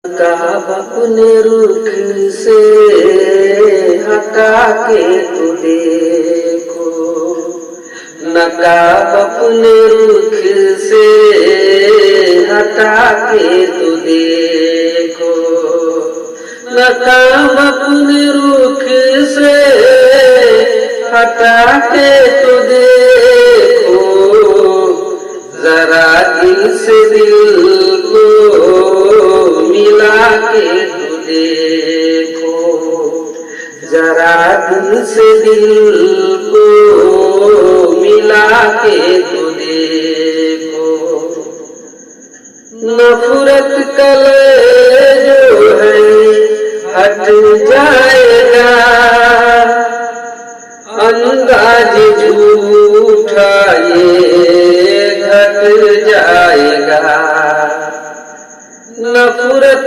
नकाब अपने रुख से हटा के तो देखो, नकाब अपने रुख से हटा के तो देखो, नकाब अपने रुख से हटा के तो देखो, जरा दिल से दिल को मिला के तो देखो, जरा दिल से दिल को मिला के तो देखो। नफरत कले जो है हट जाएगा,